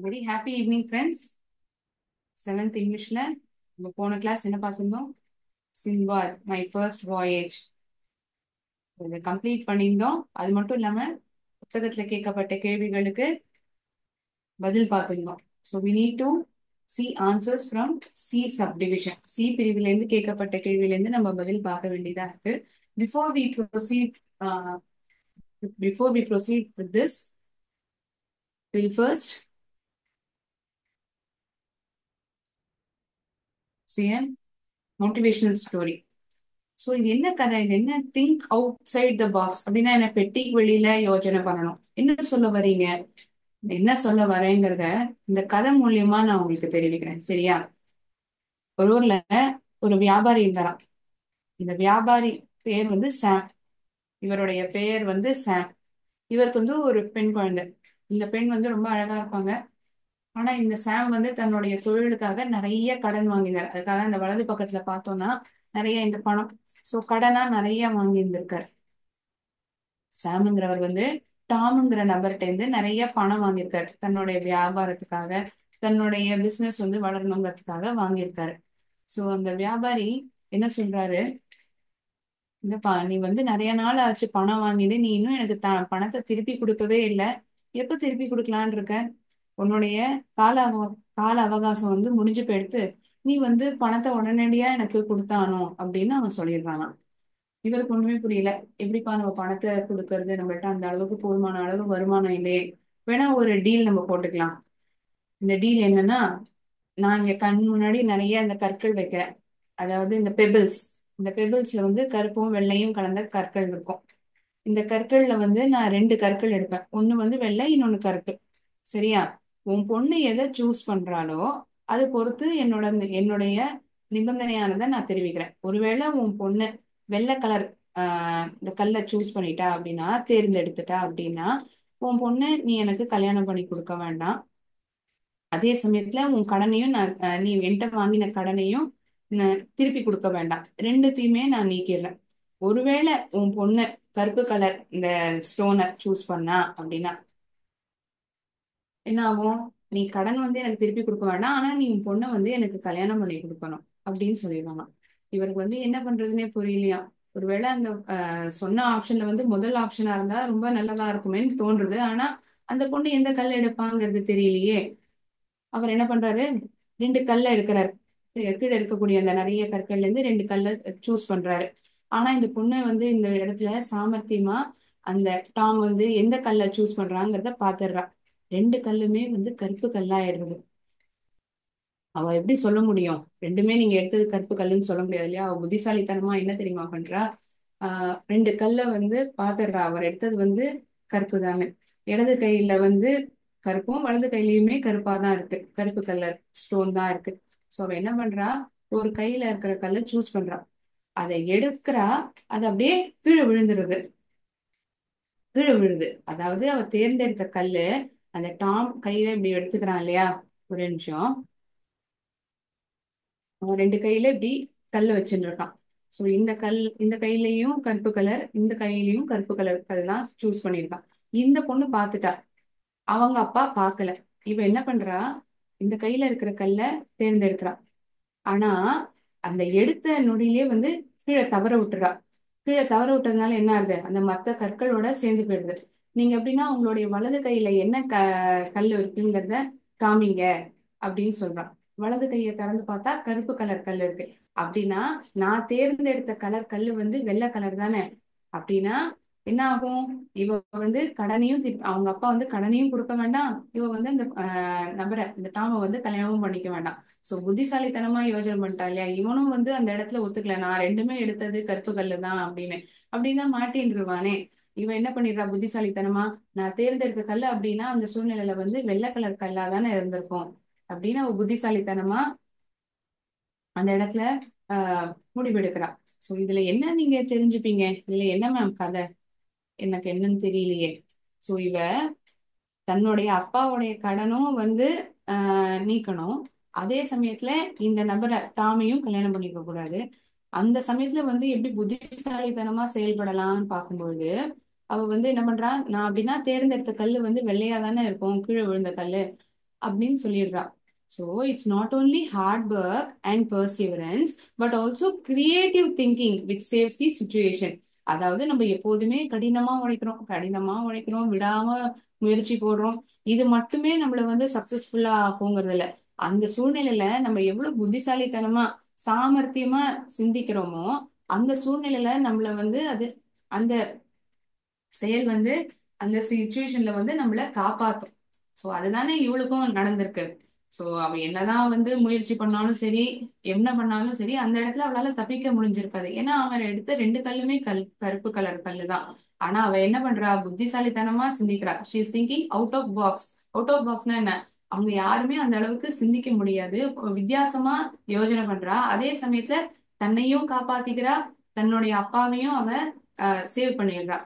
Very happy evening friends. Seventh இங்கிலீஷ்ல நம்ம போன கிளாஸ் என்ன பார்த்துருந்தோம்? சின்பாத் மை ஃபர்ஸ்ட் வாயேஜ் இதை கம்ப்ளீட் பண்ணியிருந்தோம். அது மட்டும் இல்லாம புத்தகத்துல கேட்கப்பட்ட கேள்விகளுக்கு பதில் பார்த்துருந்தோம். So we need to see answers from C subdivision. C பிரிவுல இருந்து கேட்கப்பட்ட கேள்வியில இருந்து நம்ம பதில் பார்க்க வேண்டியதா இருக்கு. Before we proceed before we proceed with this will first see a motivational story. So இது என்ன கதை? இது என்ன think outside the box அப்படின்னா என்ன? பெட்டிக்கு வெளியில யோசனை பண்ணணும். என்ன சொல்ல வரீங்க, என்ன சொல்ல வரேங்கிறத இந்த கதை மூலியமா நான் உங்களுக்கு தெரிவிக்கிறேன். சரியா? ஒரு ஊர்ல ஒரு வியாபாரி இருந்தாராம். இந்த வியாபாரி பேர் வந்து சாம். இவருடைய பெயர் வந்து சாம். இவருக்கு வந்து ஒரு பெண் குழந்தை. இந்த பெண் வந்து ரொம்ப அழகா இருப்பாங்க. ஆனா இந்த சாம் வந்து தன்னுடைய தொழிலுக்காக நிறைய கடன் வாங்கினார். அதுக்காக இந்த வலது பக்கத்துல பார்த்தோம்னா நிறைய இந்த பணம், சோ கடனா நிறைய வாங்கி இருந்திருக்காரு. சாமுங்கிறவர் வந்து டாமுங்கிற நபர்கிட்ட இருந்து நிறைய பணம் வாங்கியிருக்காரு. தன்னுடைய வியாபாரத்துக்காக, தன்னுடைய பிசினஸ் வந்து வளரணுங்கிறதுக்காக வாங்கியிருக்காரு. சோ அந்த வியாபாரி என்ன சொல்றாரு, இல்லப்பா நீ வந்து நிறைய நாள் ஆச்சு பணம் வாங்கிட்டு, நீ இன்னும் எனக்கு பணத்தை திருப்பி கொடுக்கவே இல்லை. எப்ப திருப்பி கொடுக்கலான் இருக்க? உன்னுடைய கால கால அவகாசம் வந்து முடிஞ்சு போயிடுத்து. நீ வந்து பணத்தை உடனடியா எனக்கு கொடுத்தானோ அப்படின்னு அவன் சொல்லிடுறானா. இவருக்கு ஒண்ணுமே புரியல. எப்படிப்பா நம்ம பணத்தை கொடுக்கறது? நம்மள்ட்ட அந்த அளவுக்கு போதுமான அளவு வருமானம் இல்லையே. வேணா ஒரு டீல் நம்ம போட்டுக்கலாம். இந்த டீல் என்னன்னா, நான் இங்க கண் முன்னாடி நிறைய இந்த கற்கள் வைக்கிறேன். அதாவது இந்த பெபிள்ஸ். இந்த பெபிள்ஸ்ல வந்து கருப்பும் வெள்ளையும் கலந்த கற்கள் இருக்கும். இந்த கற்கள்ல வந்து நான் ரெண்டு கற்கள் எடுப்பேன். ஒண்ணு வந்து வெள்ளை, இன்னொன்னு கருப்பு. சரியா? உன் பொண்ணு எதை சூஸ் பண்றாளோ அது பொறுத்து என்னுடைய நிபந்தனையானதை நான் தெரிவிக்கிறேன். ஒருவேளை உன் பொண்ணு வெள்ளை கலர் இந்த கல்லை சூஸ் பண்ணிட்டா அப்படின்னா, தேர்ந்தெடுத்துட்டா அப்படின்னா, உன் பொண்ணு நீ எனக்கு கல்யாணம் பண்ணி கொடுக்க வேண்டாம். அதே சமயத்துல உன் கடனையும் நான் நீ என்கிட்ட வாங்கின கடனையும் திருப்பி கொடுக்க வேண்டாம். ரெண்டுத்தையுமே நான் நீக்கிடுறேன். ஒருவேளை உன் பொண்ணு கருப்பு கலர் இந்த ஸ்டோனை சூஸ் பண்ணா அப்படின்னா என்ன ஆகும்? நீ கடன் வந்து எனக்கு திருப்பி கொடுக்க வேண்டாம், ஆனா நீ உன் பொண்ணை வந்து எனக்கு கல்யாணம் பண்ணி கொடுக்கணும் அப்படின்னு சொல்லிடுவாங்க. இவருக்கு வந்து என்ன பண்றதுன்னே புரியலையா. ஒருவேளை அந்த சொன்ன ஆப்ஷன்ல வந்து முதல் ஆப்ஷனா இருந்தா ரொம்ப நல்லதா இருக்குமேன்னு தோன்றுது. ஆனா அந்த பொண்ணு எந்த கல் எடுப்பாங்கிறது தெரியலையே. அவர் என்ன பண்றாரு, ரெண்டு கல்லை எடுக்கிறாரு. கீழே இருக்கக்கூடிய அந்த நிறைய கற்கள்ல இருந்து ரெண்டு கல்லை சூஸ் பண்றாரு. ஆனா இந்த பொண்ணு வந்து இந்த இடத்துல சாமர்த்தியமா அந்த டாம் வந்து எந்த கல்லை சூஸ் பண்றாங்கிறத பாத்துடுறா. ரெண்டு கல்லுமே வந்து கருப்பு கல்லாயிடுறது. அவ எப்படி சொல்ல முடியும் ரெண்டுமே நீங்க எடுத்தது கருப்பு கல்லுன்னு சொல்ல முடியாது இல்லையா? அவ புத்திசாலித்தனமா என்ன தெரியுமா பண்றா, ரெண்டு கல்லை வந்து பாத்துடுறா. அவர் எடுத்தது வந்து கருப்பு தானே. இடது கையில வந்து கருப்பும், வலது கையிலயுமே கருப்பா தான் இருக்கு. கருப்பு கலர் ஸ்டோன் தான் இருக்கு. சோ அவ என்ன பண்றா, ஒரு கையில இருக்கிற கல்லை சூஸ் பண்றா. அதை எடுக்கிறா. அது அப்படியே கீழே விழுந்துருது. கீழே விழுது. அதாவது அவ தேர்ந்தெடுத்த கல்லு அந்த டாம் கையில இப்படி எடுத்துக்கிறான் இல்லையா? ஒரு நிமிஷம். அவன் ரெண்டு கையில இப்படி கல்லு வச்சுட்டு இருக்கான். சோ இந்த கையிலயும் கருப்பு கலர், இந்த கையிலயும் கருப்பு கலர் கல் தான் சூஸ் பண்ணியிருக்கான். இந்த பொண்ணு பாத்துட்டா, அவங்க அப்பா பார்க்கல. இவ என்ன பண்றா, இந்த கையில இருக்கிற கல்ல தேர்ந்தெடுக்கிறா. ஆனா அந்த எடுத்த நொடியிலே வந்து கீழே தவற விட்டுறா. கீழே தவற விட்டதுனால என்ன ஆகுது, அந்த மத்த கற்களோட சேர்ந்து போயிடுது. நீங்க எப்படின்னா உங்களுடைய வலது கையில என்ன கல் இருக்குங்கிறத காமிங்க அப்படின்னு சொல்றான். வலது கையை திறந்து பார்த்தா கருப்பு கலர் கல் இருக்கு. அப்படின்னா நான் தேர்ந்தெடுத்த கலர் கல்லு வந்து வெள்ளை கலர் தானே. அப்படின்னா என்ன ஆகும்? இவ வந்து கடனையும் அவங்க அப்பா வந்து கடனையும் கொடுக்க வேண்டாம். இவ வந்து அந்த நபரை இந்த டாம வந்து கல்யாணமும் பண்ணிக்க வேண்டாம். சோ புத்திசாலித்தனமா யோசனை பண்ணிட்டா இல்லையா? இவனும் வந்து அந்த இடத்துல ஒத்துக்கல, நான் ரெண்டுமே எடுத்தது கருப்பு கல்லு தான் அப்படின்னு. அப்படிதான் மாட்டின்றுவானே. இவன் என்ன பண்ணிடுறா புத்திசாலித்தனமா, நான் தேர்ந்தெடுத்த கல்லு அப்படின்னா அந்த சூழ்நிலையில வந்து வெள்ளை கலர் கல்லா தானே இருந்திருக்கும் அப்படின்னு அவ புத்திசாலித்தனமா அந்த இடத்துல ஆஹ் முடிவெடுக்கிறா. சோ இதுல என்ன நீங்க தெரிஞ்சுப்பீங்க? இதுல என்ன மேம் கதை? எனக்கு என்னன்னு தெரியலையே. சோ இவ தன்னுடைய அப்பாவுடைய கடனும் வந்து நீக்கணும். அதே சமயத்துல இந்த நபரை டாமையும் கல்யாணம் பண்ணிக்க கூடாது. அந்த சமயத்துல வந்து எப்படி புத்திசாலித்தனமா செயல்படலாம்னு பார்க்கும்பொழுது அவ வந்து என்ன பண்றா, நான் அப்படின்னா தேர்ந்தெடுத்த கல்லு வந்து வெள்ளையா தானே இருக்கும், கீழே விழுந்த கல்லு. அப்படின்னு சொல்லிடுறா. So it's not only hard work and perseverance but also creative thinking which saves the situation. அதாவது நம்ம எப்போதுமே கடினமா உழைக்கிறோம், விடாம முயற்சி போடுறோம். இது மட்டுமே நம்மள வந்து சக்சஸ்ஃபுல்லா ஆகுங்கிறது இல்ல. அந்த சூழ்நிலையில நம்ம எவ்வளவு புத்திசாலித்தனமா சாமர்த்தியமா சிந்திக்கிறோமோ அந்த சூழ்நிலையில நம்மள வந்து அது அந்த செயல் வந்து அந்த சுச்சுவேஷன்ல வந்து நம்மள காப்பாத்தும். சோ அதுதானே இவளுக்கும் நடந்திருக்கு. சோ அவ என்னதான் வந்து முயற்சி பண்ணாலும் சரி, என்ன பண்ணாலும் சரி, அந்த இடத்துல அவளால தப்பிக்க முடிஞ்சிருக்காது. ஏன்னா அவன் எடுத்த ரெண்டு கல்லுமே கருப்பு கலர் கல்லு தான். ஆனா அவ என்ன பண்றா, புத்திசாலித்தனமா சிந்திக்கிறா. She is thinking out of box. Out of பாக்ஸ்னா என்ன, அவங்க யாருமே அந்த அளவுக்கு சிந்திக்க முடியாது, வித்தியாசமா யோசனை பண்றா. அதே சமயத்துல தன்னையும் காப்பாத்திக்கிறா, தன்னுடைய அப்பாவையும் அவ save பண்ணிடுறா.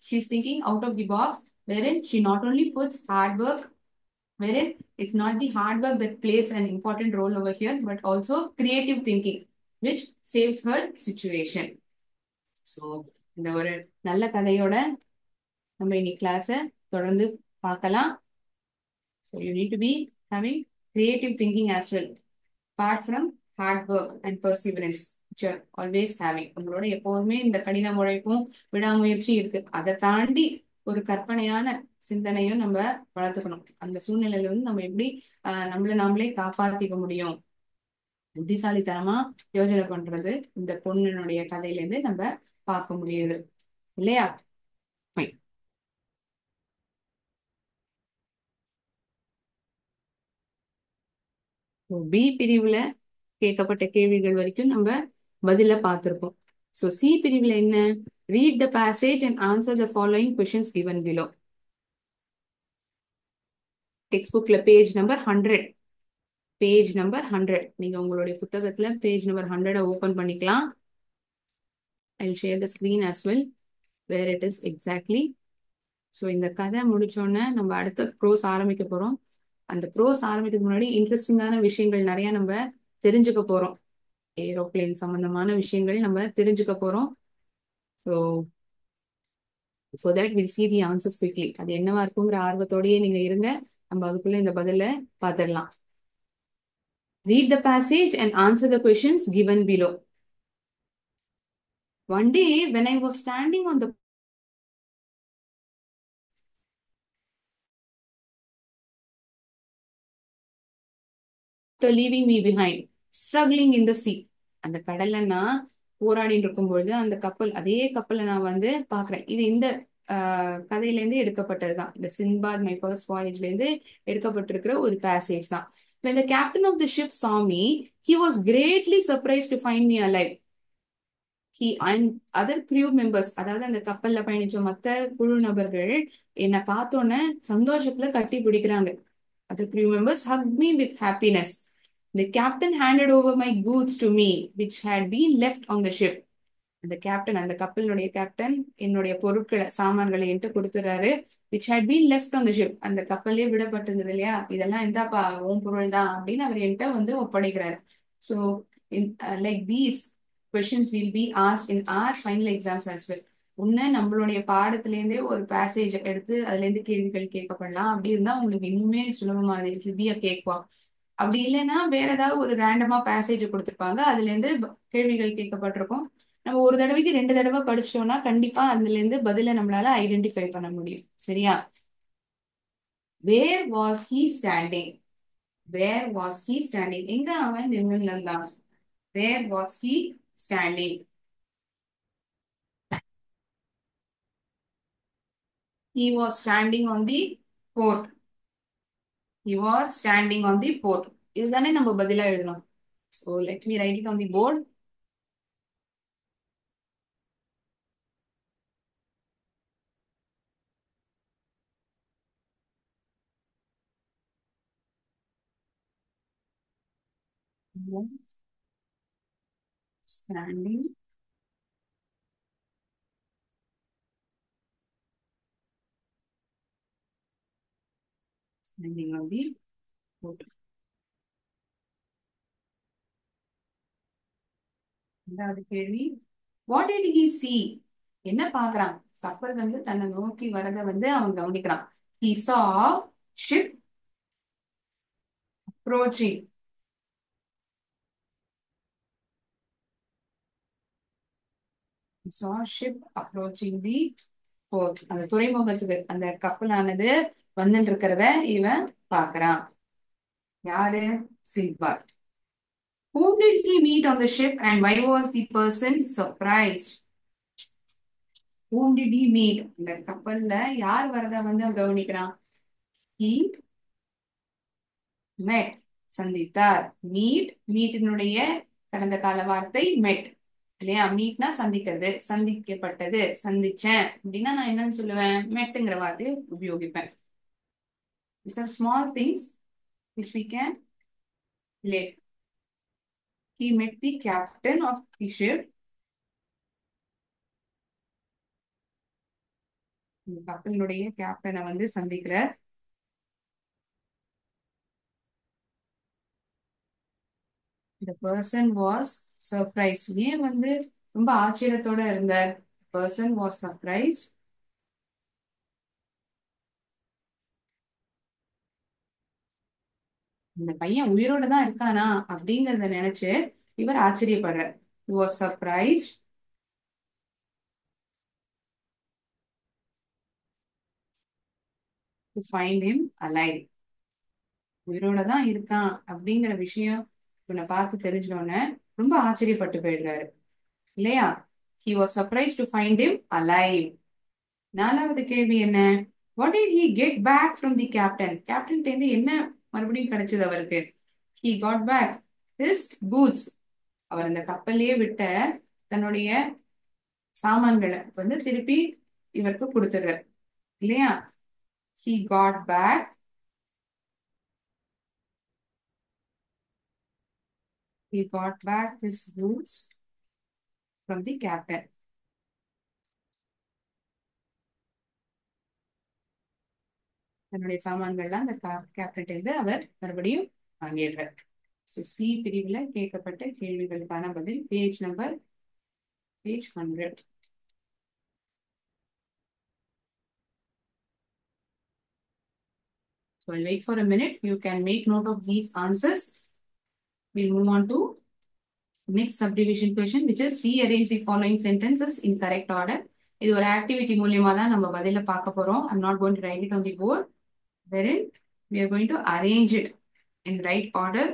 She's thinking out of the box, wherein she not only puts hard work, wherein it's not the hard work that plays an important role over here, but also creative thinking, which saves her situation. So, இந்த ஒரு நல்ல கதையோட நம்ம இன்னைக்கு கிளாஸ தொடர்ந்து பார்க்கலாம். So, you need to be having creative thinking as well. Apart from hard work and perseverance, which are always having. உங்களோட எப்போதுமே இந்த கடின உழைப்பும் விடாமுயற்சி இருக்கு. அதை தாண்டி ஒரு கற்பனையான சிந்தனையும் நம்ம வளர்த்துக்கணும். அந்த சூழ்நிலையில வந்து நம்ம எப்படி நம்மள நாமளே காப்பாத்திக்க முடியும், புத்திசாலித்தனமா யோசனை பண்றது இந்த பொண்ணுனுடைய கதையில இருந்து நம்ம பார்க்க முடியுது இல்லையா? Fine. பி பிரிவுல கேட்கப்பட்ட கேள்விகள் வரைக்கும் நம்ம பதில பார்த்திருப்போம். சோ சி பிரிவுல என்ன, read the passage and answer the following questions given below. Text புக்ல பேஜ் நம்பர் 100, பேஜ் நம்பர் 100, நீங்க உங்களுடைய புத்தகத்துல பேஜ் நம்பர் 100 ஓபன் பண்ணிக்கலாம். I'll share the screen as well where it is exactly. So இந்த கதை முடிச்சோடனே நம்ம அடுத்த ப்ரோஸ் ஆரம்பிக்க போறோம். அந்த ப்ரோஸ் ஆரம்பிக்கிறதுக்கு முன்னாடி இன்ட்ரெஸ்டிங்கான விஷயங்கள் நிறைய நம்ம தெரிஞ்சுக்க போறோம். ஏரோப்ளேன் சம்பந்தமான விஷயங்கள் நம்ம தெரிஞ்சுக்க போறோம். So for that we'll see the answers quickly. அது என்னவா இருக்குங்கிற ஆர்வத்தோடயே நீங்க இருங்க. நம்ம அதுக்குள்ள இந்த பதில பார்த்துடலாம். Read the passage and answer the questions given below. One day when I was standing on the leaving me behind, struggling in the sea. அந்த கடல்ல நான் போராடிட்டு இருக்கும் பொழுது அந்த கப்பல், அதே கப்பலை நான் வந்து பாக்குறேன். இது இந்த கதையில இருந்து எடுக்கப்பட்டதுதான். இந்த சின்பாத் மை ஃபர்ஸ்ட் வாயேஜ்ல இருந்து எடுக்கப்பட்டிருக்கிற ஒரு பேசேஜ் தான். When the captain of the ship saw me, he was greatly surprised to find me alive. He and other crew members, அதாவது அந்த கப்பல்ல பயணிச்ச மத்த குழு நபர்கள் என்னை பார்த்தோன்னே சந்தோஷத்துல கட்டி பிடிக்கிறாங்க. Other crew members hugged me with happiness. The captain handed over my goods to me, which had been left on the ship. அந்த கேப்டன், அந்த கப்பலினுடைய கேப்டன் என்னுடைய பொருட்களை சாமான்களை என்கிட்ட கொடுத்துறாரு. which had been left on the ship, அந்த கப்பல்லே விடப்பட்டிருந்தது இல்லையா, இதெல்லாம் இந்தாப்பா உன் பொருள் தான் அப்படின்னு அவர் என்கிட்ட வந்து ஒப்படைக்கிறாரு. So like these questions will be asked in our final exams as well. ஒன்னு நம்மளுடைய பாடத்துல இருந்தே ஒரு பேசேஜ் எடுத்து அதுல இருந்து கேள்விகள் கேட்கப்படலாம். அப்படி இருந்தா உங்களுக்கு இன்னுமே சுலபமானது, it's be a cake walk. அப்படி இல்லைன்னா வேற ஏதாவது ஒரு ரேண்டமா பேசேஜ் கொடுத்துருப்பாங்க, அதுல இருந்து கேள்விகள் கேட்கப்பட்டிருக்கும். நம்ம ஒரு தடவைக்கு 2 தடவை படிச்சிட்டோம்னா கண்டிப்பா அதுல இருந்து பதில நம்மளால ஐடென்டிஃபை பண்ண முடியும். சரியா? Where was he standing, where was he standing, எங்க அவன் நின்று இருந்தான். Where was he standing, he was standing on the port, he was standing on the port. இதுதானே நம்ம பதிலா எழுதணும். So let me write it on the board. Standing, standing on the port. ரெண்டாவது கேள்வி, வாட் டிட் ஹி see, என்ன பாக்குறான். கப்பல் வந்து தன்னை நோக்கி வரத வந்து அவன் கவனிக்கிறான். He saw ship approaching. He saw a ship approaching the port. அந்த துறைமுகத்துக்கு அந்த கப்பலானது வந்துட்டு இருக்கிறத இவன் பாக்குறான். யாரு? சில்பாத். Whom did he meet on the ship and why was the person surprised? Whom did he meet? இந்த கப்பல்ல யார் வரத வந்து கவனிக்கிறான். He met. சந்தித்தார். மீட்டினுடைய கடந்த கால வார்த்தை met. இல்லையா? மீட்னா சந்திக்கிறது, சந்திக்கப்பட்டது, சந்திச்சேன் அப்படின்னா நான் என்னன்னு சொல்லுவேன்? மெட்டுங்கிற வார்த்தையை உபயோகிப்பேன். These are small things which we can relate. He met the captain of the ship. கப்பலினுடைய கேப்டனை வந்து சந்திக்கிறார். The person was surprised. ஏன் வந்து ரொம்ப ஆச்சரியத்தோட இருந்தார்? Person was surprised. இந்த பையன் உயிரோட தான் இருக்கானா அப்படிங்கறத நினைச்சு இவர் ஆச்சரியப்படுறார். He was surprised to find him alive. உயிரோட தான் இருக்கான் அப்படிங்கிற விஷயம் இவனை பார்த்து தெரிஞ்சோடனே ரொம்ப ஆச்சரியப்பட்டு போயிடுறாரு. இல்லையா? He was surprised to find him alive. நாலாவது கேள்வி என்ன? What did he get back from the captain? Captain இருந்து என்ன மறுபடியும் கிடைச்சது அவருக்கு? He got back his goods. அவர் அந்த கப்பல்லையே விட்ட தன்னுடைய சாமான்களை வந்து திருப்பி இவருக்கு கொடுத்துடுறார். இல்லையா? He got back his goods from the captain. தன்னுடைய சாமான்கள்லாம் அந்த கேப்டன் இருந்து அவர் மறுபடியும் வாங்கிடுறார். ஸோ சி பிரிவுல கேட்கப்பட்ட கேள்விகளுக்கான பதில் page 100. So I'll wait for a minute. You can make note of these answers. We'll move on to next subdivision question, which is rearrange the following sentences in correct order. இது ஒரு activity மூலியமா தான் நம்ம பதில பார்க்க போறோம். I'm not going to write it on the board. Wherein we are going to arrange it in the right order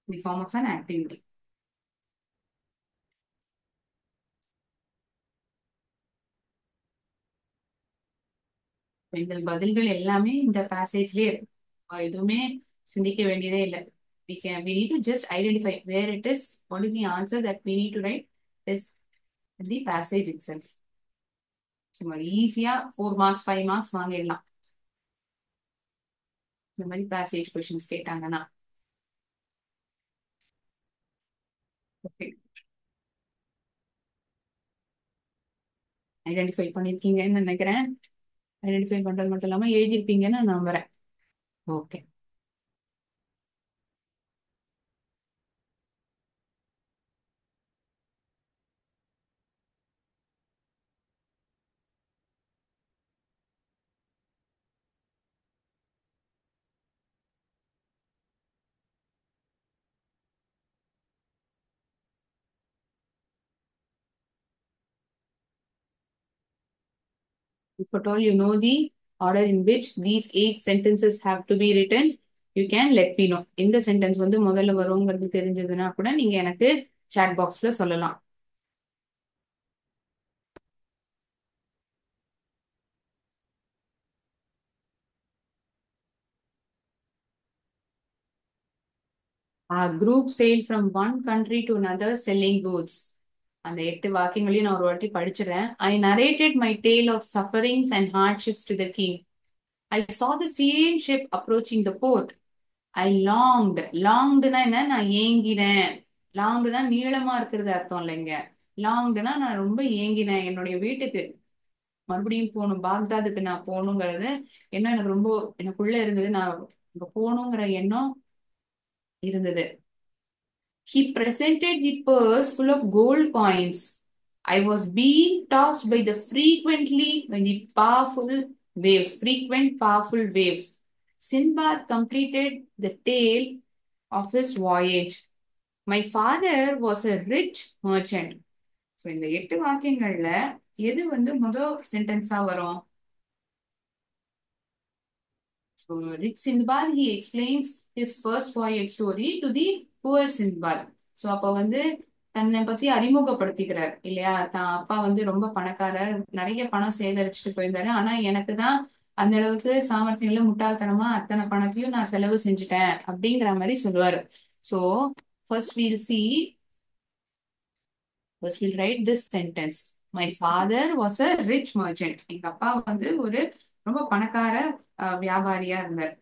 in the form of an activity. இந்த பதில்கள் எல்லாமே இந்த பேசேஜ்லயே இருக்கு. எதுவுமே சிந்திக்க வேண்டியதே இல்லை. We need to just identify where it is, what is the answer that we need to write is in the passage itself. சும்மா ஈஸியா 4 மார்க்ஸ் 5 மார்க்ஸ் வாங்கிடலாம் இந்த மாதிரி பேசேஜ் கொஸ்டின்ஸ் கேட்டாங்கன்னா. ஓகே, ஐடென்டிஃபை பண்ணிருக்கீங்கன்னு நினைக்கிறேன். ஐடென்டிஃபை பண்றது மட்டும் இல்லாம எழுதிருப்பீங்கன்னு நான் நம்புறேன். Okay, if at all you know the order in which these 8 sentences have to be written, you can let me know. இந்த சென்டென்ஸ் வந்து முதல்ல வருங்கிறது தெரிஞ்சதுன்னா கூட நீங்க எனக்கு சாட் பாக்ஸ்ல சொல்லலாம். A group sailed from one country to another selling goods. அந்த 8 வாக்கியங்களையும் நான் ஒரு வாட்டி படிச்சிடறேன். I narrated my tale of sufferings and hardships to the king. I saw the same ship approaching the port. I longed. Longedனா என்ன? நான் ஏங்கினேன். லாங்க்னா நீளமா இருக்கிறது அர்த்தம் இல்லைங்க. லாங்க்னா நான் ரொம்ப ஏங்கினேன். என்னுடைய வீட்டுக்கு மறுபடியும் போகணும், பாக்தாதுக்கு நான் போகணுங்கிறது என்ன எனக்கு ரொம்ப எனக்குள்ள இருந்தது. நான் இங்க போகணுங்கிற எண்ணம் இருந்தது. He presented the purse full of gold coins. I was being tossed by the powerful waves. Frequent, powerful waves. Sinbad completed the tale of his voyage. My father was a rich merchant. So இந்த 8 வாக்கியங்கள்ல எது வந்து முதல் சென்டென்ஸா வரும்? So Rich Sindbad, he explains his first voyage story to the poor Sindbad. So அப்ப வந்து தன்னை பத்தி அறிமுகப்படுத்திக்கிறார் இல்லையா? தான் அப்பா வந்து ரொம்ப பணக்காரர், நிறைய பணம் சேகரிச்சுட்டு போயிருந்தாரு. ஆனா எனக்கு தான் அந்த அளவுக்கு சாமர்த்தியம் இல்ல, முட்டாள்தனமா அத்தனை பணத்தையும் நான் செலவு செஞ்சுட்டேன் அப்படிங்கிற மாதிரி சொல்லுவாரு. So first we'll see First, we'll write this sentence. My father was a rich merchant. எங்க அப்பா வந்து ஒரு ரொம்ப பணக்கார வியாபாரியா இருந்தார்.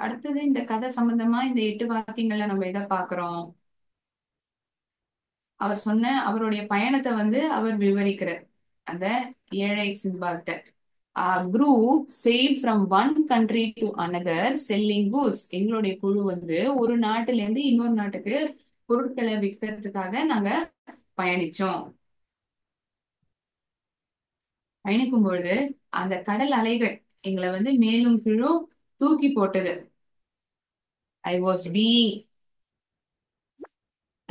அடுத்தது இந்த கதை சம்பந்தமா இந்த 8 வாக்கியங்கள்ல நம்ம எதை பாக்குறோம்? அவர் சொன்ன அவருடைய பயணத்தை வந்து அவர் விவரிக்கிறார். அந்த ஏழை சின்பால்ட்ட group sailed from one country to another selling goods. எங்களுடைய குழு வந்து ஒரு நாட்டுல இருந்து இன்னொரு நாட்டுக்கு பொருட்களை விற்கிறதுக்காக நாங்க பயணிச்சோம். பயணிக்கும் பொழுது அந்த கடல் அலைகள் எங்களை வந்து மேலும் கீழும் தூக்கி போட்டது. I was being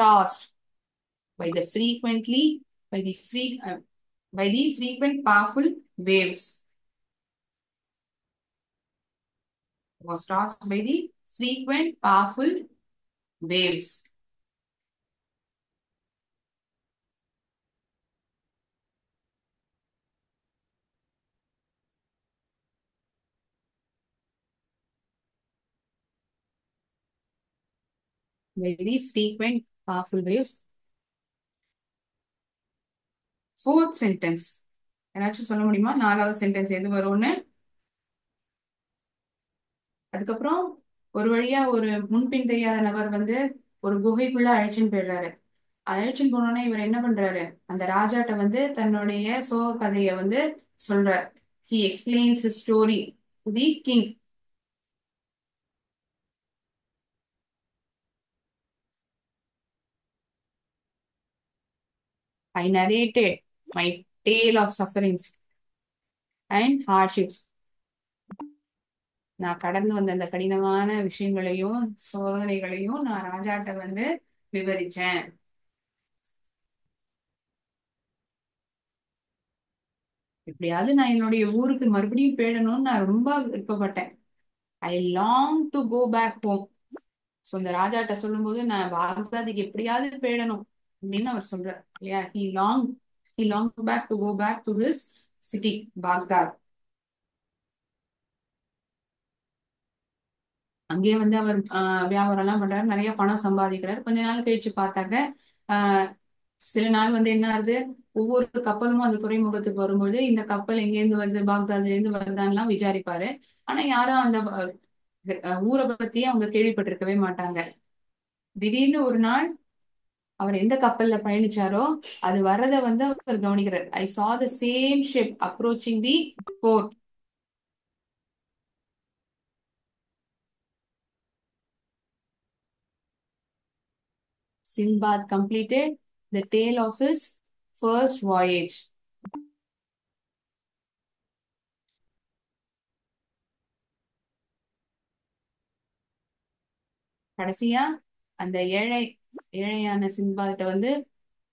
tossed by the frequently by the free by the frequent powerful waves. Was tossed by the frequent powerful waves. By the frequent powerful waves. Fourth sentence. ஏதாச்சும் சொல்ல முடியுமா? 4வது சென்டென்ஸ் எது வரும்னு? அதுக்கப்புறம் ஒரு வழியா ஒரு முன்பின் தெரியாத நபர் வந்து ஒரு குகைக்குள்ள அழைச்சின்னு போயிடுறாரு. அழைச்சின்னு போனோடனே இவர் என்ன பண்றாரு? அந்த ராஜாட்ட வந்து தன்னுடைய சோக கதைய வந்து சொல்றார். He explains his story to the king. I narrated my tale of sufferings and hardships. நான் கடந்து வந்த அந்த கடினமான விஷயங்களையும் சோதனைகளையும் நான் ராஜாட்ட வந்து விவரிச்சேன். எப்படியாவது நான் என்னுடைய ஊருக்கு மறுபடியும் போயிடணும்னு நான் ரொம்ப விருப்பப்பட்டேன். I long to go back home. So இந்த ராஜாட்ட சொல்லும்போது நான் பாக்தாதுக்கு எப்படியாவது போயிடணும் அப்படின்னு அவர் சொல்றார் இல்லையா? he long back to go back to his city Baghdad. அங்கேயே வந்து அவர் வியாபாரம் எல்லாம் பண்றாரு, நிறைய பணம் சம்பாதிக்கிறார். கொஞ்ச நாள் கழிச்சு பார்த்தாக்க சில நாள் வந்து என்ன ஆகுது, ஒவ்வொரு கப்பலும் அந்த துறைமுகத்துக்கு வரும்பொழுது இந்த கப்பல் எங்கேருந்து வருது, பாக்தாத்ல இருந்து வருதான்லாம் விசாரிப்பாரு. ஆனா யாரும் அந்த ஊரை பத்தி அவங்க கேள்விப்பட்டிருக்கவே மாட்டாங்க. திடீர்னு ஒரு நாள் அவர் எந்த கப்பல்ல பயணிச்சாரோ அது வர்றத வந்து அவர் கவனிக்கிறார். ஐ saw the same ship approaching the port. Sinbad completed the tale of his first voyage. கடைசியா அந்த ஏழையான சின்பாத்ட்ட வந்து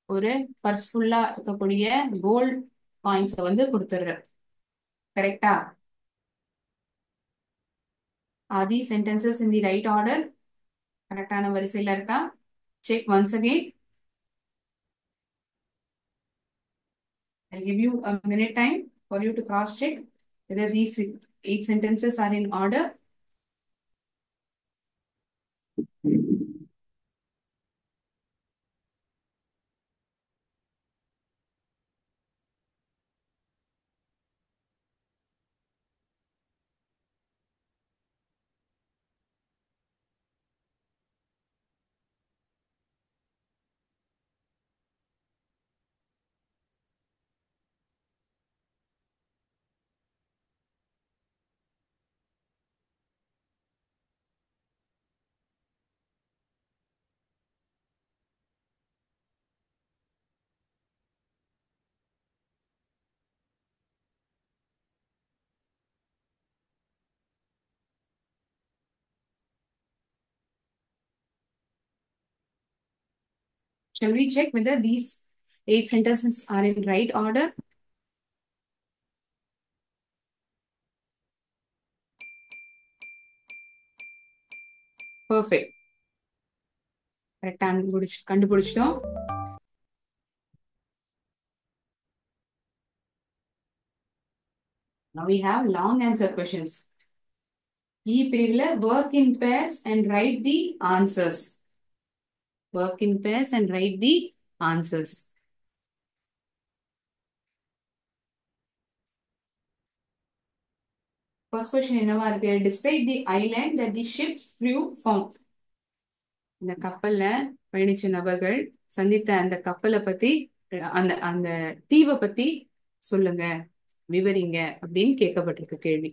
ஒரு பர்ஸ் ஃபுல்லா இருக்கக்கூடிய கோல்ட் காயின்ஸ வந்து கொடுத்துடுறார். கரெக்டா? Are these sentences in the right order? கரெக்டான வரிசையில இருக்கா? Check once again. I'll give you a minute time for you to cross check whether these 8 sentences are in order. Shall we check whether these 8 sentences are in right order? Perfect. கரெக்டா கண்டுபிடிச்சிட்டோம். Now we have long answer questions. பிரிவுல work in pairs and write the answers. Work in pairs and write the answers. First question என்னவா இருக்கு? Describe the island that the ship's crew found. இந்த கப்பல்ல பயணிச்ச நபர்கள் சந்தித்த அந்த கப்பலை பத்தி அந்த அந்த தீவை பத்தி சொல்லுங்க, விவரிங்க அப்படின்னு கேட்கப்பட்டிருக்கு கேள்வி.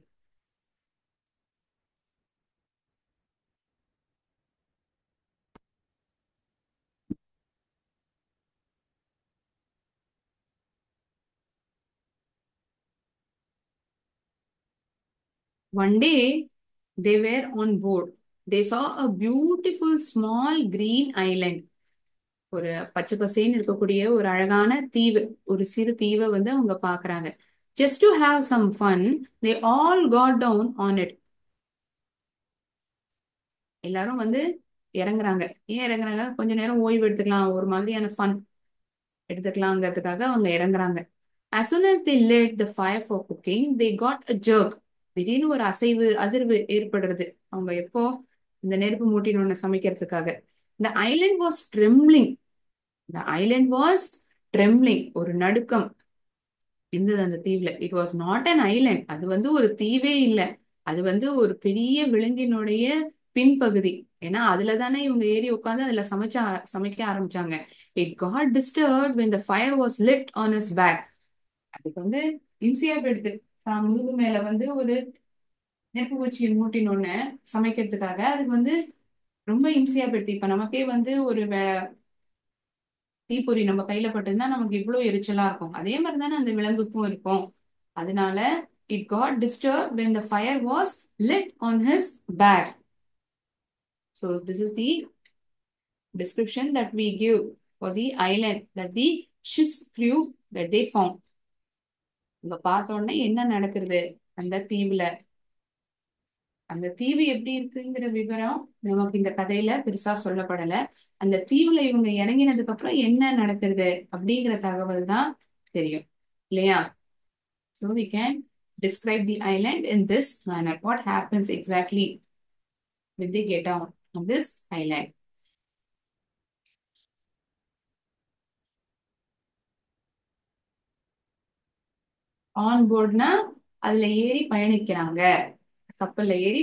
One day they were on board. They saw a beautiful small green island. ஒரு பச்சை பசேன்னு இருக்கக்கூடிய ஒரு அழகான தீவு, ஒரு சிறு தீவை வந்து அவங்க பாக்குறாங்க. Just to have some fun, they all got down on it. எல்லாரும் வந்து இறங்குறாங்க. ஏன் இறங்குறாங்க? கொஞ்ச நேரம் ஓய்வு எடுத்துக்கலாம், ஒரு மாதிரியான ஃபன் எடுத்துக்கலாங்கிறதுக்காக அவங்க இறங்குறாங்க. As soon as they lit the fire for cooking, they got a jerk. திடீர்னு ஒரு அசைவு அதிர்வு ஏற்படுறது. அவங்க எப்போ இந்த நெருப்பு மூட்டினோன்னு சமைக்கிறதுக்காக. The island was trembling. The island was trembling. ஒரு நடுக்கம் இருந்தது அந்த தீவுல. It was not an island. அது வந்து ஒரு தீவே இல்லை. அது வந்து ஒரு பெரிய விலங்கினுடைய பின்பகுதி. ஏன்னா அதுல தானே இவங்க ஏறி உட்காந்து அதுல சமைக்க ஆரம்பிச்சாங்க. It got disturbed when the fire was lit on his back. அதுக்கு வந்து இம்சையா போயிடுது. தான் முதுகு மேல வந்து ஒரு நெருப்பு பூச்சியை மூட்டினோன்னு சமைக்கிறதுக்காக அதுக்கு வந்து ரொம்ப இம்சையா போயிடுது. இப்ப நமக்கே வந்து ஒரு தீப்பொறி நம்ம கையில பட்டிருந்தா நமக்கு இவ்வளவு எரிச்சலா இருக்கும். அதே மாதிரிதானே அந்த விலங்குக்கும் இருக்கும். அதனால it got disturbed when the fire was lit on his back. So this is the description that we give for the island that the ship's crew that they found. இங்க பார்த்த உடனே என்ன நடக்கிறது அந்த தீவுல, அந்த தீவு எப்படி இருக்குங்கிற விவரம் நமக்கு இந்த கதையில பெருசா சொல்லப்படல. அந்த தீவுல இவங்க இறங்கினதுக்கு அப்புறம் என்ன நடக்கிறது அப்படிங்கிற தகவல் தான் தெரியும் இல்லையா? So we can describe the island in this manner. What happens exactly when they get down on this island? On போர்ட்னா அதுல ஏறி பயணிக்கிறாங்க, கப்பல்ல ஏறி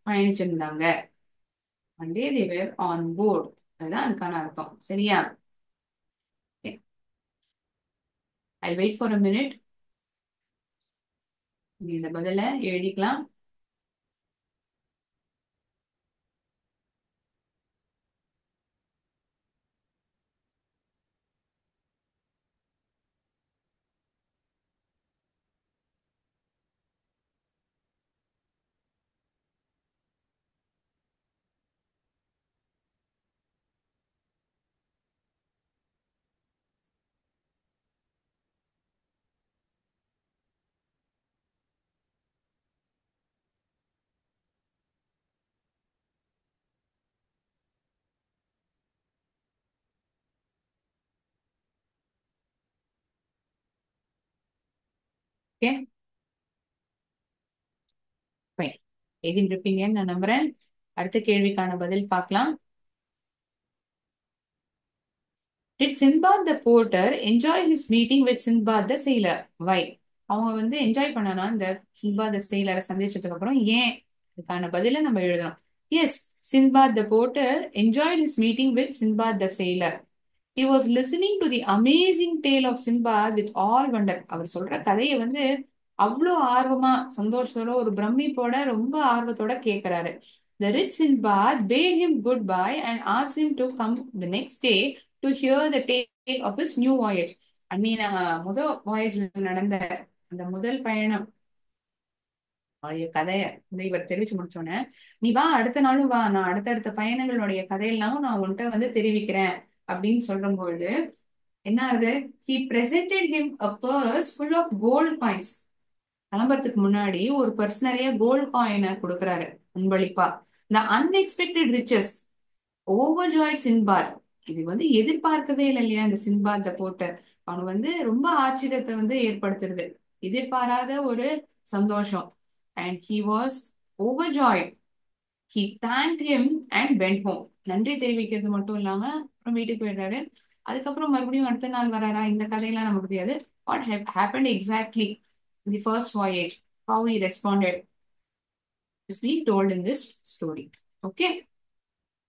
பயணிச்சிருந்தாங்க. One day they were on board. அதுதான் அதுக்கான அர்த்தம். சரியா? Okay. I'll wait for a minute. நீ இந்த பதில எழுதிக்கலாம். Okay fine. எழுதிட்டு இருப்பீங்கன்னு நான் நம்புறேன். அடுத்த கேள்விக்கான பதில் பார்க்கலாம். Did Sinbad the porter enjoy his meeting with Sinbad the sailor? Why? அவங்க வந்து என்ஜாய் பண்ணனா இந்த சின்பாத் த sailor சந்திச்சதுக்கு அப்புறம் ஏன்? அதுக்கான பதில நம்ம எழுதணும். Yes, Sinbad the porter enjoyed his meeting with Sinbad the sailor. He was listening to the amazing tale of Sinbad with all wonder. அவர் சொல்ற கதையை வந்து அவ்வளோ ஆர்வமா சந்தோஷத்தோட ஒரு பிரமிப்போட ரொம்ப ஆர்வத்தோட கேட்கிறாரு. The rich Sinbad bade him goodbye and asked him to come the next day to hear the tale of his new voyage. அன்னின முதல் வாயேஜ்ல நடந்த அந்த முதல் பயணம் கதைய வந்து இவர் தெரிவிச்சு முடிச்சோன்னே, நீ வா அடுத்த நாளும் வா, நான் அடுத்தடுத்த பயணங்களுடைய கதையெல்லாம் நான் உன்கிட்ட வந்து தெரிவிக்கிறேன் அப்படின்னு சொல்லும் பொழுது என்ன ஆகுது? he presented him a purse full of gold coins. கிளம்புறதுக்கு முன்னாடி ஒரு பர்ஸ் நிறைய கோல்ட் காயினை கொடுக்குறாரு அன்பளிப்பா. the unexpected riches overjoyed சின்பாத். இது எதிர்பார்க்கவே இல்லை இல்லையா இந்த சின்பாத்தை போட்டு. அவன் ரொம்ப ஆச்சரியத்தை ஏற்படுத்துறது. எதிர்பாராத ஒரு சந்தோஷம். and he was overjoyed. he thanked him and went home. நன்றி தெரிவிக்கிறது மட்டும் இல்லாம அப்புறம் வீட்டுக்கு போயிடுறாரு. அதுக்கப்புறம் மறுபடியும் அடுத்த நாள் வராரா, இந்த கதையெல்லாம் நமக்கு தெரியாது. what happened exactly in the first voyage, how he responded is being told in this story. Okay,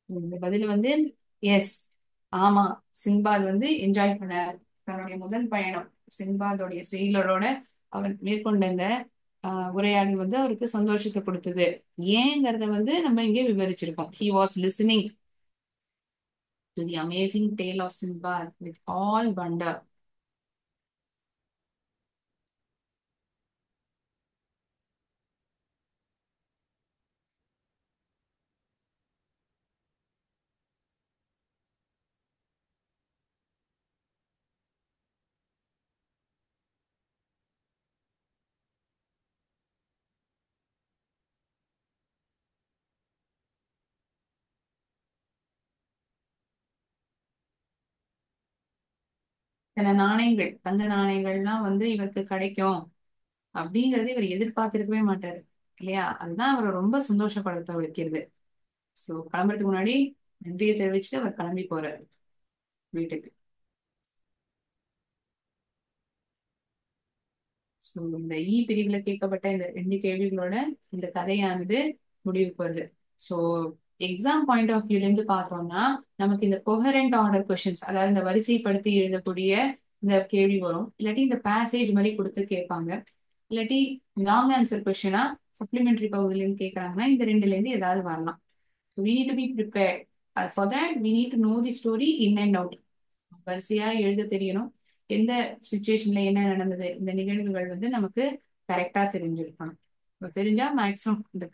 இந்த பதில் எஸ், ஆமா, சின்பாத் என்ஜாய் பண்ணார் தன்னுடைய முதல் பயணம். சின்பாதோடைய செயலரோட அவர் மேற்கொண்ட இந்த உரையாடல் அவருக்கு சந்தோஷத்தை கொடுத்தது. ஏங்கிறத நம்ம இங்கே விவரிச்சிருக்கோம். he was listening to the amazing tale of Sinbad with all wonder. சில நாணயங்கள், தங்க நாணயங்கள்லாம் இவருக்கு கிடைக்கும் அப்படிங்கறது இவர் எதிர்பார்த்திருக்கவே மாட்டாரு இல்லையா? அதுதான் அவரை ரொம்ப சந்தோஷப்படுத்த வைக்கிறது. சோ கிளம்புறதுக்கு முன்னாடி நன்றியை தெரிவிச்சுட்டு அவர் கிளம்பி போறாரு வீட்டுக்கு. சோ இந்த பிரிவுல கேட்கப்பட்ட இந்த 2 கேள்விகளோட இந்த கதையானது முடிவுக்கு வருது. சோ எக்ஸாம் பாயிண்ட் ஆஃப் வியூல இருந்து பார்த்தோம்னா நமக்கு இந்த கொஹரண்ட் ஆர்டர் கொஸ்டின்ஸ், அதாவது இந்த வரிசைப்படுத்தி எழுதக்கூடிய இந்த கேள்வி வரும். இல்லாட்டி இந்த பேசேஜ் மாதிரி கொடுத்து கேட்பாங்க. இல்லாட்டி லாங் ஆன்சர் கொஸ்டினா சப்ளிமெண்டரி பகுதியில இருந்து கேட்கறாங்கன்னா இந்த ரெண்டுல இருந்து ஏதாவது வரலாம். we need to be prepared. For that we need to know the story in and out. வரிசையா எழுத தெரியணும். எந்த சுச்சுவேஷன்ல என்ன நடந்தது, இந்த நிகழ்வுகள் நமக்கு கரெக்டா தெரிஞ்சிருக்கணும். தெரிஞ்சா மேக்ஸிமம் இந்த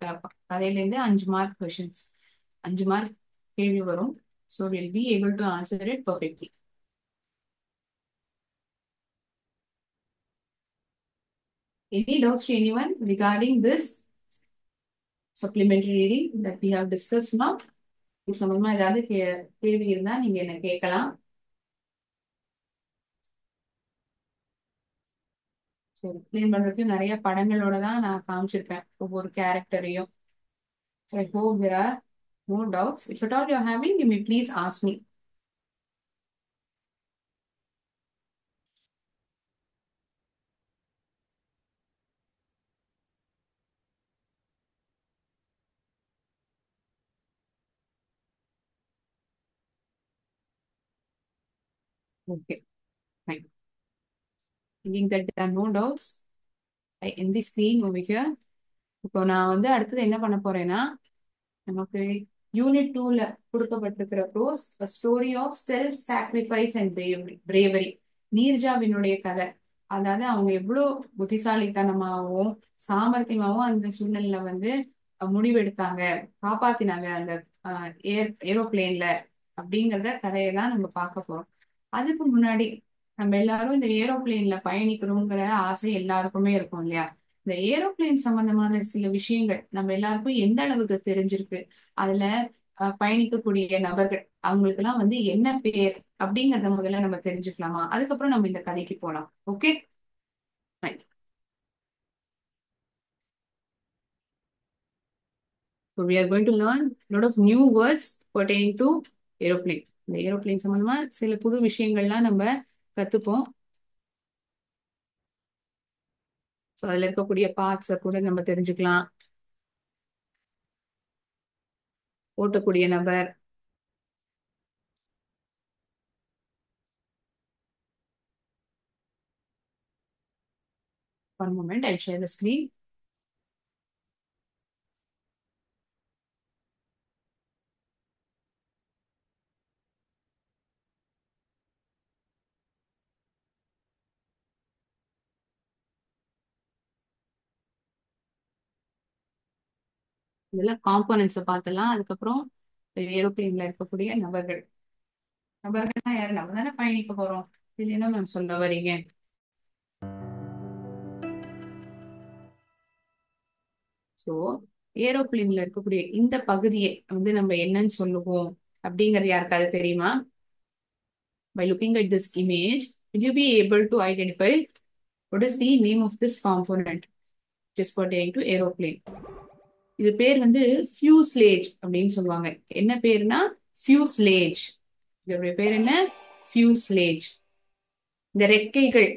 கதையில இருந்து 5 மார்க் கொஸ்டின்ஸ், 5 மார்க் கேள்வி வரும். So will be able to answer it perfectly. Any doubts to anyone regarding this supplementary reading that we have discussed now? இது சம்பந்தமா ஏதாவது கேள்வி இருந்தா நீங்க என்ன கேட்கலாம். ஸோ எக்ஸ்பிளைன் பண்றதுக்கு நிறைய படங்களோட தான் நான் காமிச்சிருப்பேன் ஒவ்வொரு கேரக்டரையும். So I hope there are more doubts. If at all you're having, you may please ask me. Okay, fine. Thinking that there are no doubts, I end the screen over here. இப்போ நான் அடுத்தது என்ன பண்ண போறேன்னா, நமக்கு unit 2ல கொடுக்கப்பட்டிருக்கிற prose story of self sacrifice and bravery, நீர்ஜாவினுடைய கதை. அதாவது அவங்க எவ்வளவு புத்திசாலித்தனமாகவும் சாமர்த்தியமாகவும் அந்த சூழ்நிலையில முடிவெடுத்தாங்க, காப்பாத்தினாங்க அந்த ஏரோப்ளேன்ல அப்படிங்கறத கதையை தான் நம்ம பார்க்க போறோம். அதுக்கு முன்னாடி நம்ம எல்லாரும் இந்த ஏரோப்ளேன்ல பயணிக்கணுங்கிற ஆசை எல்லாருக்குமே இருக்கும் இல்லையா? இந்த ஏரோப்ளேன் சம்பந்தமான சில விஷயங்கள் நம்ம எல்லாருக்கும் எந்த அளவுக்கு தெரிஞ்சிருக்கு, அதுல பயணிக்கக்கூடிய நபர்கள் அவங்களுக்கு எல்லாம் என்ன பேர் அப்படிங்கறத முதல்ல நம்ம தெரிஞ்சுக்கலாமா? அதுக்கப்புறம் நம்ம இந்த கதைக்கு போலாம். Okay, so we are going to learn a lot of new words pertaining to aeroplane. இந்த ஏரோப்ளேன் சம்பந்தமா சில புது விஷயங்கள்லாம் நம்ம கத்துப்போம். ஸோ அதுல இருக்கக்கூடிய பார்ட்ஸை கூட நம்ம தெரிஞ்சுக்கலாம். ஓட்டக்கூடிய நபர், one moment, I'll share the screen. இதெல்லாம் காம்போனன்ட்ஸை பார்த்தலாம். அதுக்கப்புறம் ஏரோப்ளேன்ல இருக்கக்கூடிய நபர்கள் நபர்கள்னா யாரு? நம்ம தானே பயணிக்க போறோம். இதுல என்ன மேம் சொல்ல வரீங்க? சோ ஏரோப்ளேன்ல இருக்கக்கூடிய இந்த பகுதியை வந்து நம்ம என்னன்னு சொல்லுவோம் அப்படிங்கறது யாருக்காவது தெரியுமா? By looking at this image, will you be able to identify what is the name of this component which is pertaining to aeroplane? இது பேர் வந்து ஃபியூஸ்லேஜ் அப்படின்னு சொல்லுவாங்க. என்ன பேருனா ஃபியூஸ்லேஜ். இதோடைய பேர் என்ன? ஃபியூஸ்லேஜ். இந்த ரெக்கைகள்,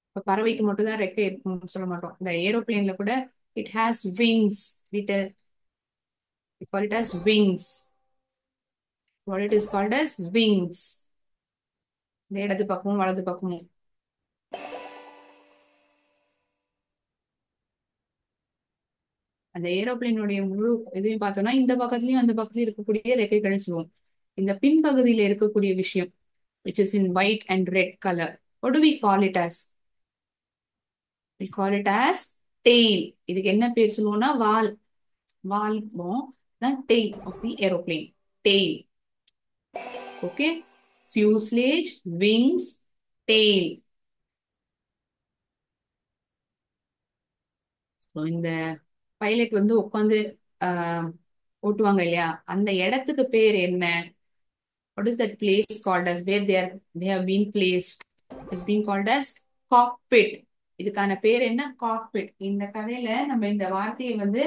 இப்ப பறவைக்கு மட்டும் தான் ரெக்கை இருக்கும்னு சொல்ல மாட்டோம். இந்த ஏரோப்ளேன்ல கூட it has wings. We call it as wings. What it is called as wings. இந்த இடது பக்கமும் வலது பக்கமும். அந்த ஏரோப்ளேனுடைய முழு இதையும் பார்த்தோம்னா இந்த பக்கத்துலயும் அந்த பக்கத்துலயும் இருக்கக்கூடிய ரெக்கைகள்னு சொல்லுவோம். இந்த பின்பகுதியில இருக்கக்கூடிய விஷயம் which is in white and red color, what do we call it as? We call it as tail. இதுக்கு என்ன பேர் சொல்லுவோம்னா வால். வால் தான் tail of the aeroplane. Tail. Okay. Fuselage, wings, tail. So இந்த பைலட் வந்து உட்காந்து ஓட்டுவாங்க இல்லையா, அந்த இடத்துக்கு பேர் என்ன? What is that place called as where they have been placed? It's been called as cockpit. இதுக்கான பேர் என்ன? cockpit. இந்த கதையில நம்ம இந்த வார்த்தையை வந்து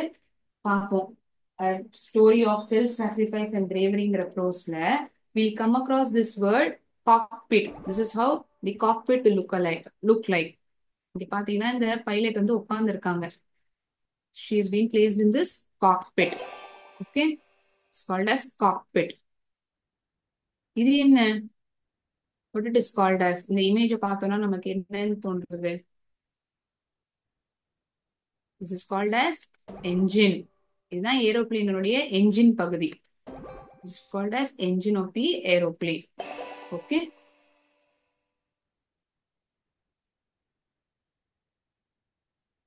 பார்ப்போம். Story of self sacrifice and பிரேவரிங்கிற ப்ரோஸ்ல we'll come across this word cockpit. This is how the cockpit will look like. இங்க பாத்தீங்கன்னா இந்த பைலட் வந்து உட்கார்ந்து இருக்காங்க. She is being placed in this cockpit. Okay, it's called as cockpit. இது என்ன? What it is called as? இந்த இமேஜ பார்த்தோம்னா நமக்கு என்னன்னு தோன்றுது? This is called as engine. இதுதான் ஏரோப்ளேனுடைய என்ஜின் பகுதி. This is called as engine of the aeroplane. Okay.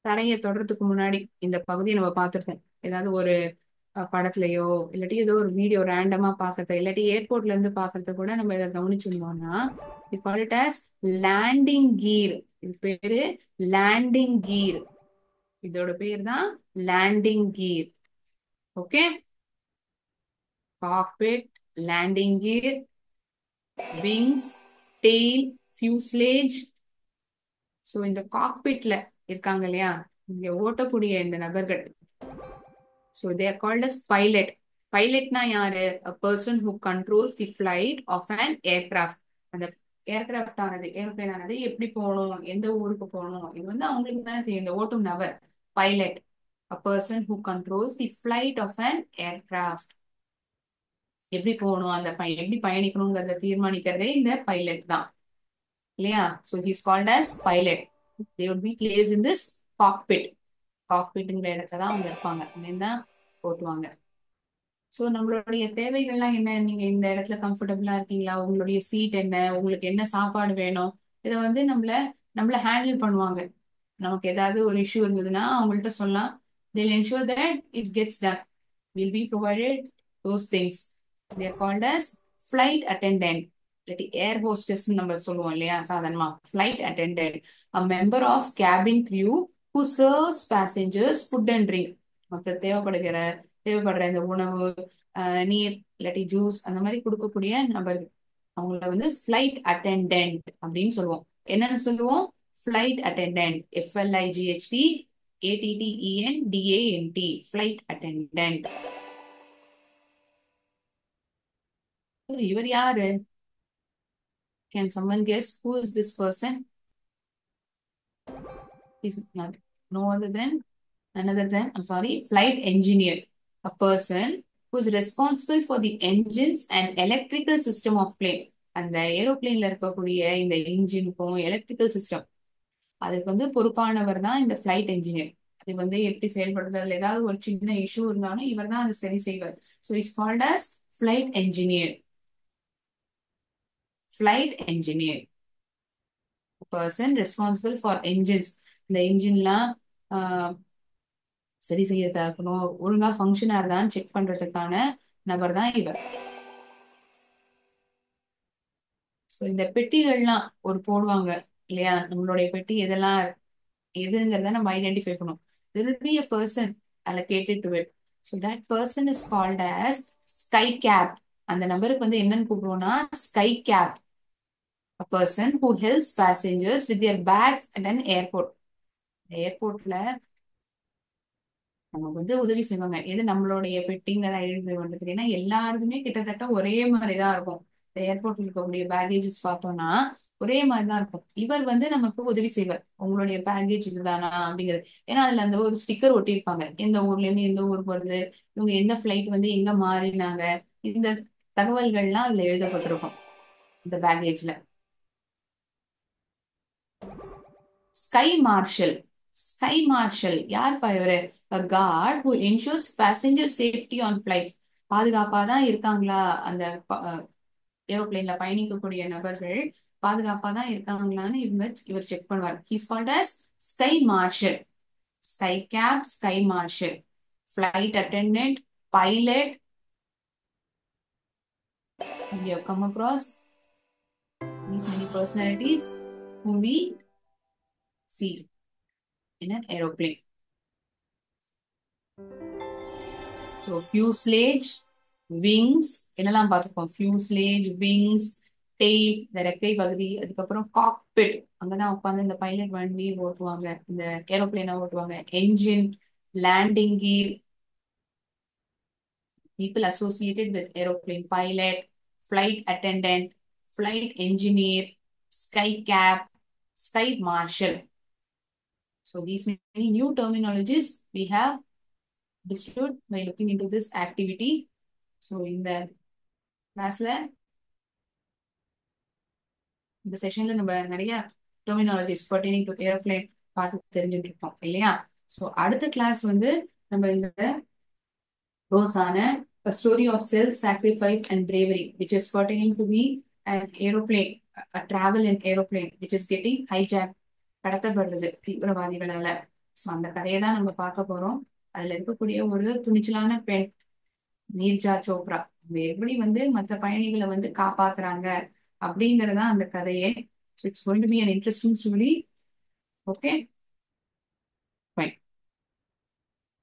தரையை தொடறதுக்கு முன்னாடி இந்த பகுதியை நம்ம பார்த்துருப்போம். ஏதாவது ஒரு படத்துலயோ இல்லாட்டி ஏதோ ஒரு வீடியோ ரேண்டமா பாக்குறது, இல்லாட்டி ஏர்போர்ட்ல இருந்து பாக்குறது கூட நம்ம இதை கவனிச்சிருந்தோம்னா we call it as landing gear. இது பேரு landing gear. இதோட பேர் தான் landing gear. Okay. cockpit, landing gear, wings, tail, fuselage. So இந்த காக்பிட்ல இருக்காங்க இல்லையா, இங்க ஓட்டக்கூடிய இந்த நபர்கள், so they are called as pilot. Pilotனா யாரு? A person who controls the flight of an aircraft. அந்த ஏர்கிராஃப்ட் ஆனது, ஏரோப்ளேன் ஆனது எப்படி போகணும், எந்த ஊருக்கு போகணும், இது வந்து அவங்களுக்கு தானே தெரியும். இந்த ஓட்டும் நபர் pilot. A person who controls the flight of an aircraft. எப்படி போகணும், அந்த எப்படி பயணிக்கணுங்கிறத தீர்மானிக்கிறதே இந்த பைலட் தான் இல்லையா? So he is called as pilot. They would be placed in this cockpit. காக்பிட்ங்கிற இடத்துல தான் அவங்க இருப்பாங்க, தான் ஓட்டுவாங்க. ஸோ நம்மளுடைய தேவைகள்லாம் என்ன? நீங்க இந்த இடத்துல கம்ஃபர்டபுளா இருக்கீங்களா? உங்களுடைய சீட் என்ன? உங்களுக்கு என்ன சாப்பாடு வேணும்? இதை வந்து நம்மள ஹேண்டில் பண்ணுவாங்க. நமக்கு ஏதாவது ஒரு இஷ்யூ இருந்ததுன்னா அவங்கள்ட்ட சொல்லலாம். they'll ensure that it gets done. will be provided those things. they are called as flight attendant. இல்லாட்டி ஏர் ஹோஸ்டஸ் நம்ம சொல்லுவோம் இல்லையா சாதாரணமா. flight attendant, a member of cabin crew who serves passengers food and drink. மற்ற தேவைப்படுற இந்த உணவு, நீர் இல்லாட்டி ஜூஸ் அந்த மாதிரி கொடுக்கக்கூடிய நபர்கள், அவங்கள வந்து ஃபிளைட் அட்டெண்டன்ட் அப்படின்னு சொல்லுவோம். என்னன்னு சொல்லுவோம்? Flight attendant. FLIGHT ATTENDANT. Flight attendant. இவர் யாரு? Can someone guess who is this person? Is no other than I'm sorry, flight engineer. A person who is responsible for the engines and electrical system of plane. அந்த ஏரோப்ளேன்ல இருக்கக்கூடிய இந்த இன்ஜினுக்கும் electrical system, அதுக்கு வந்து பொறுப்பானவர் தான் இந்த flight engineer. அது வந்து எப்படி செயல்படுறது, அதுல ஏதாவது ஒரு சின்ன இஷ்யூ இருந்தாலும் இவர் தான் அதை சரி செய்வார். So is called as flight engineer. Flight engineer, person responsible for engines. இந்த என்ஜின்லாம் சரி செய்யறதா இருக்கணும், ஒழுங்கா ஃபங்க்ஷனா இருக்கான்னு செக் பண்றதுக்கான நபர் தான் இவர். சோ இந்த பெட்டிகள்லாம் ஒரு போடுவாங்க இல்லையா, நம்மளுடைய பெட்டி எதெல்லாம் எதுங்கிறத நம்ம ஐடென்டிஃபை பண்ணும். there will be a person allocated to it. So that person is called as sky cap. அந்த நபருக்கு வந்து என்னன்னு கூப்பிடுவோம்னா sky cap, a person who helps passengers with their bags at an airport. ஏர்போர்ட்ல நமக்கு வந்து உதவி செய்வாங்க. எது நம்மளுடைய பெட்டிங்கிறத ஐடென்டிஃபை பண்றது, ஏன்னா எல்லாருக்குமே கிட்டத்தட்ட ஒரே மாதிரிதான் இருக்கும். இந்த ஏர்போர்ட்ல இருக்கக்கூடிய பேகேஜஸ் பார்த்தோம்னா ஒரே மாதிரிதான் இருக்கும். இவர் வந்து நமக்கு உதவி செய்வார், உங்களுடைய பேகேஜ் இதுதானா அப்படிங்கிறது. ஏன்னா அதுல அந்த ஒரு ஸ்டிக்கர் ஒட்டியிருப்பாங்க, எந்த ஊர்ல இருந்து எந்த ஊருக்கு வருது, இவங்க எந்த ஃபிளைட் வந்து எங்க மாறினாங்க, இந்த தகவல்கள்லாம் அதுல எழுதப்பட்டிருக்கும் இந்த பேகேஜ்ல. Sky marshal. ஸ்கை மார்ஷல் யார் இவரு? a guard who ensures passenger safety on flights. பாதுகாப்பா தான் இருக்காங்களா அந்த ஏரோப்ளேன்ல பயணிக்கக்கூடிய நபர்கள், பாதுகாப்பா தான் இருக்காங்களான்னு இவர் செக் பண்ணுவார். He's called as sky marshal. Sky cap, sky marshal, flight attendant, pilot. We have come across these many personalities whom we see in an aeroplane. So fuselage, wings என்னெல்லாம் பார்த்துருக்கோம்? fuselage, wings, tail, இந்த ரெக்கை பகுதி, அதுக்கப்புறம் cockpit, அங்கதான் உட்காந்து இந்த pilot வண்டி ஓட்டுவாங்க, இந்த ஏரோப்ளேனை ஓட்டுவாங்க. Engine, landing gear, people associated with aeroplane, pilot, flight attendant, flight engineer, sky cap, sky marshal. So these many new terminologies we have understood by looking into this activity. So in the கிளாஸ்ல, இந்த செஷன்ல நம்ம நிறைய terminologies pertaining to aeroplane பார்த்து தெரிஞ்சுட்டு இருக்கோம் இல்லையா? So அடுத்த class வந்து நம்ம இந்த ரோஸான a story of self-sacrifice and bravery, which is pertaining to be an aeroplane, a travel in aeroplane, which is getting hijacked, கடத்தப்படுறது தீவிரவாதிகளால. ஸோ அந்த கதையை தான் நம்ம பார்க்க போறோம். அதுல இருக்கக்கூடிய ஒரு துணிச்சலான பெண் நீர்ஜா சோப்ரா, அவங்க எப்படி வந்து மற்ற பயணிகளை வந்து காப்பாத்துறாங்க அப்படிங்கறதா அந்த கதையே. So it's going to be an interesting story. Okay.